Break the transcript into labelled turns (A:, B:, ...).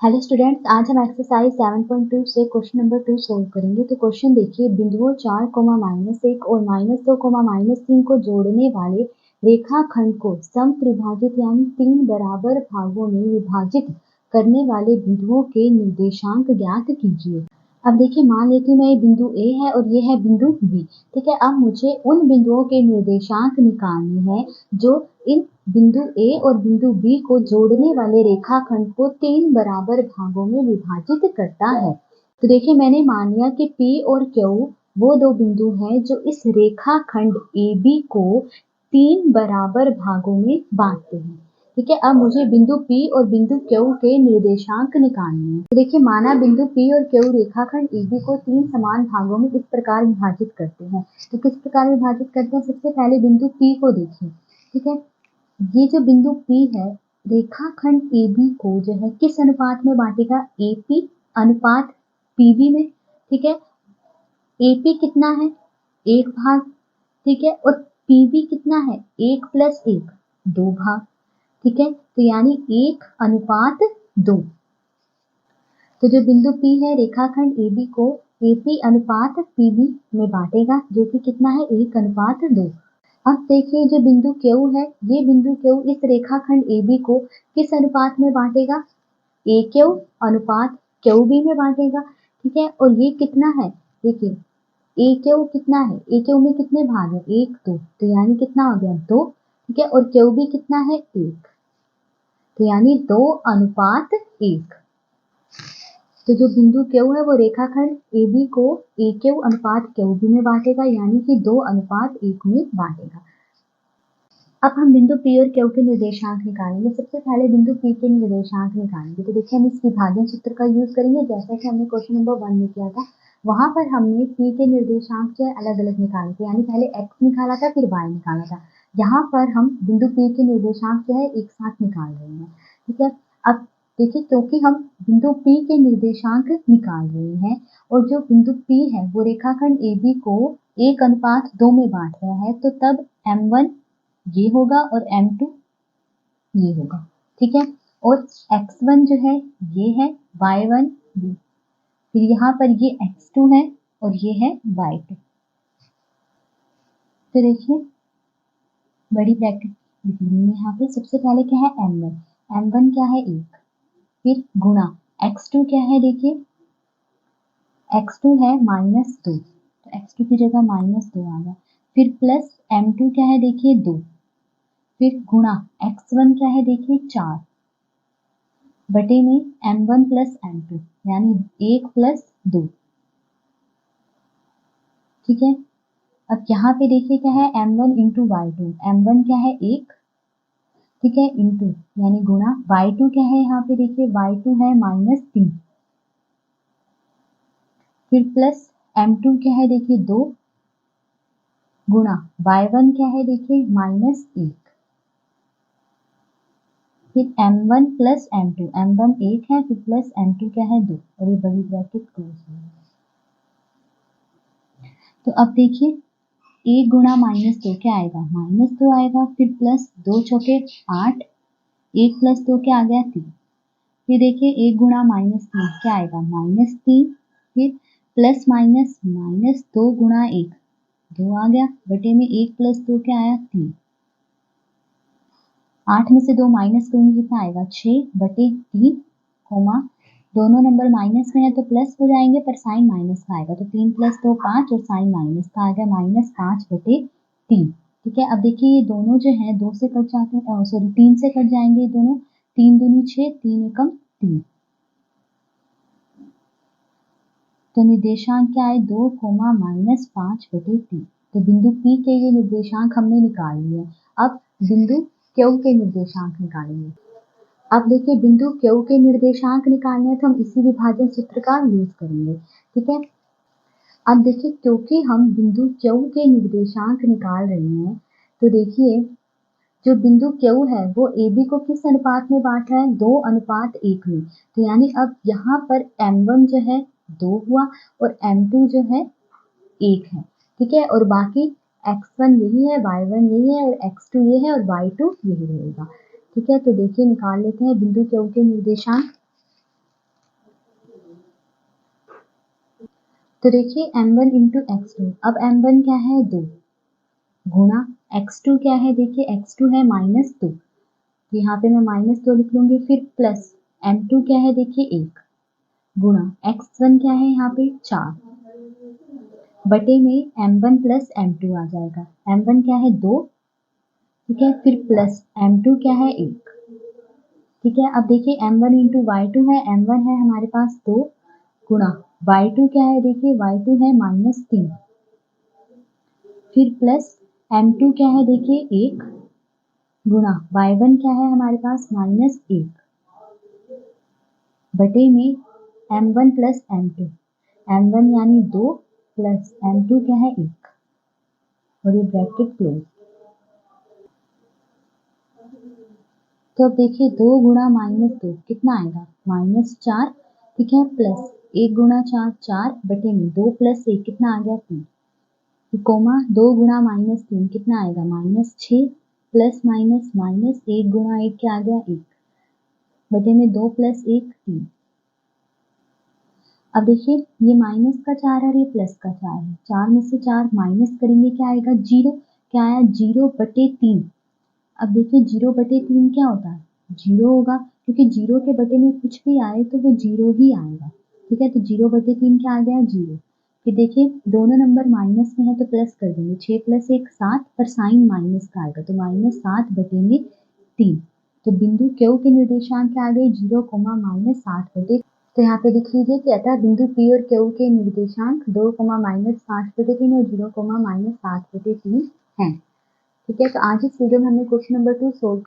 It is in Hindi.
A: हेलो स्टूडेंट्स, आज हम एक्सरसाइज 7.2 से क्वेश्चन नंबर 2 सोल्व करेंगे। तो क्वेश्चन देखिए, बिंदुओं 4, -1 और -2, -3 को जोड़ने वाले रेखाखंड को समत्रिभाजित यानी 3 बराबर भागों में विभाजित करने वाले बिंदुओं के निर्देशांक ज्ञात कीजिए। अब देखिए, मान लेती हूँ मैं ये बिंदु ए है और ये है बिंदु बी। ठीक है, अब मुझे उन बिंदुओं के निर्देशांक निकालने हैं जो इन बिंदु ए और बिंदु बी को जोड़ने वाले रेखाखंड को 3 बराबर भागों में विभाजित करता है। तो देखिए, मैंने मान लिया कि P और Q वो दो बिंदु हैं जो इस रेखाखंड AB को 3 बराबर भागों में बांटते हैं। ठीक है, अब मुझे बिंदु P और बिंदु Q के निर्देशांक निकालने हैं। तो देखिए, माना बिंदु P और Q रेखाखंड AB को 3 समान भागों में इस प्रकार विभाजित करते हैं। तो किस प्रकार विभाजित करते हैं? सबसे पहले बिंदु P को देखिए। ठीक है, ये जो बिंदु P है रेखाखंड AB को जो है किस अनुपात में बांटेगा? AP अनुपात PB में। ठीक है, AP कितना है? 1 भाग। ठीक है, और PB कितना है? 1 + 1 2 भाग। ठीक है, तो यानी 1:2। तो जो बिंदु P है रेखाखंड AB को AP अनुपात PB में बांटेगा, जो कि कितना है? 1:2। अब देखिए, जो बिंदु Q है, ये बिंदु Q इस रेखाखंड AB को किस अनुपात में बांटेगा? AQ अनुपात QB में बांटेगा। ठीक है, और ये कितना है? देखिए, AQ कितना है? AQ में कितने भाग है? 1 2, तो यानी कितना हो गया? 2। ठीक है, और QB कितना है? 1, तो यानी 2:1। तो जो बिंदु Q है वो रेखाखंड AB को AQ अनुपात QB में बांटेगा, यानी कि 2:1 में बांटेगा। अब हम बिंदु P और Q के निर्देशांक निकालेंगे। सबसे पहले बिंदु P के निर्देशांक निकालेंगे। तो देखिए, हम इस विभाजन सूत्र का यूज करेंगे जैसा कि हमने क्वेश्चन नंबर 1 में किया था। वहां पर हमने P के निर्देशांक जो है अलग अलग निकाले थे, यानी पहले x निकाला था फिर y निकाला था। यहाँ पर हम बिंदु P के निर्देशांक जो है एक साथ निकाल रहे हैं। ठीक है, अब देखिए, क्योंकि हम बिंदु P के निर्देशांक निकाल रहे हैं और जो बिंदु P है वो रेखाखंड AB को 1:2 में बांट रहा है, तो तब M1 ये होगा और M2 ये होगा। ठीक है, और X1 जो है ये है, Y1 ये, फिर यहाँ पर ये X2 है और ये है Y2। तो देखिए, बड़ी ब्रैकेट लिखनी है यहाँ पे। सबसे पहले क्या है? M1। M1 क्या है? 1, फिर गुणा X2 क्या है? देखिए, X2 है -2, तो X2 की जगह -2 आ गया। फिर प्लस M2 क्या है? देखिए 2, फिर गुणा X1 क्या है? देखिए 4 बटे में M1 + M2 यानी 1 + 2। ठीक है, अब यहाँ पे देखिए क्या है? M1 × Y2। M1 क्या है? 1। ठीक है, इंटू यानी गुणा Y2 क्या है? यहाँ पे देखिए Y2 है -3, फिर प्लस M2 क्या है? देखिए 2 गुणा Y1 क्या है? देखिए -1, फिर M1 + M2। M1 1 है, फिर प्लस M2 क्या है? 2, और ये बड़ी ब्रैकेट क्लोज है। तो अब देखिए, 1 गुणा -2 क्या आएगा? -2 आएगा, फिर प्लस 2 चौके 8, 1 + 2 क्या आ गया? 3। फिर देखिए, 1 गुणा -3 क्या आएगा? -3, फिर प्लस माइनस -2 गुणा 1 2 आ गया, बटे में 1 + 2 क्या आया? 3। 8 में से 2 माइनस करूंगी, कितना आएगा? 6/3, कोमा दोनों नंबर माइनस में है तो प्लस हो जाएंगे, पर साइन माइनस का आएगा, तो 3 + 2 5 और साइन माइनस का आ गया -5/3। ठीक है, अब देखिए, ये दोनों जो है 2 से कट जाते हैं, सॉरी 3 से कट जाएंगे ये दोनों। 3 दूनी 6, 3 एकम 3। तो निर्देशांक क्या आए? 2, -5/3। तो बिंदु P के ये निर्देशांक हमने निकाल लिए। अब बिंदु Q के निर्देशांक निकालेंगे। अब देखिए, बिंदु Q के निर्देशांक निकालने हैं तो हम इसी विभाजन सूत्र का यूज करेंगे। ठीक है, अब देखिए, क्योंकि हम बिंदु Q के निर्देशांक निकाल रहे हैं, तो देखिए, जो बिंदु Q है वो AB को किस अनुपात में बांट रहा है? 2:1 में। तो यानी अब यहाँ पर M1 जो है 2 हुआ और M2 जो है 1 है। ठीक है, और बाकी X1 यही है, Y1 यही है, और X2 ये है, और Y2 यही रहेगा। ठीक है, तो देखिए, निकाल लेते हैं बिंदु Q के निर्देशांक। तो देखिए m1 इंटू x2, अब m1 क्या है 2 गुणा x2 क्या है, देखिए x2 है -2, यहाँ पे मैं -2 लिख लूंगी, फिर प्लस m2 क्या है देखिए 1 गुणा x1 क्या है यहाँ पे 4 बटे में m1 प्लस m2 आ जाएगा। m1 क्या है 2, ठीक है, फिर प्लस m2 क्या है 1, ठीक है। अब देखिए m1 इंटू y2 है, m1 है हमारे पास 2 गुणा y2 क्या है देखिए y2 है -3, फिर प्लस m2 क्या है देखिए 1 गुणा y1 क्या है हमारे पास -1 बटे में m1 प्लस m2, m1 यानी 2 प्लस m2 क्या है 1 और ये ब्रैकेट क्लोज। तो अब देखिए 2 गुणा -2 कितना आएगा -4, ठीक है, प्लस 1 गुणा 4 4 बटे में 2 प्लस 1 कितना आ गया 3, कोमा 2 गुणा -3 कितना आएगा -6 प्लस माइनस माइनस 1 गुणा 1 क्या आ गया 1 बटे में 2 प्लस 1 3। अब देखिए ये माइनस का 4 और ये प्लस का 4 है, 4 में से 4 माइनस करेंगे क्या आएगा 0, क्या आया 0 बटे 3। अब देखिए 0 बटे 3 क्या होता है 0 होगा, क्योंकि 0 के बटे में कुछ भी आए तो वो 0 ही आएगा, ठीक है। तो 0 बटे 3 क्या आ गया 0। फिर देखिए दोनों नंबर माइनस में है तो प्लस कर देंगे, 6 प्लस 1 7, पर साइन माइनस का आएगा तो -7 बटे में 3। तो बिंदु क्यू के निर्देशांक क्या आ गए 0, -7 बटे। तो यहाँ पे लिख लीजिए कि अतः बिंदु P और Q के निर्देशांक 2, -5 बटे 3 और 0, -7 बटे 3 हैं। ठीक है, तो आज इस वीडियो में हमने क्वेश्चन नंबर 2 सोल्व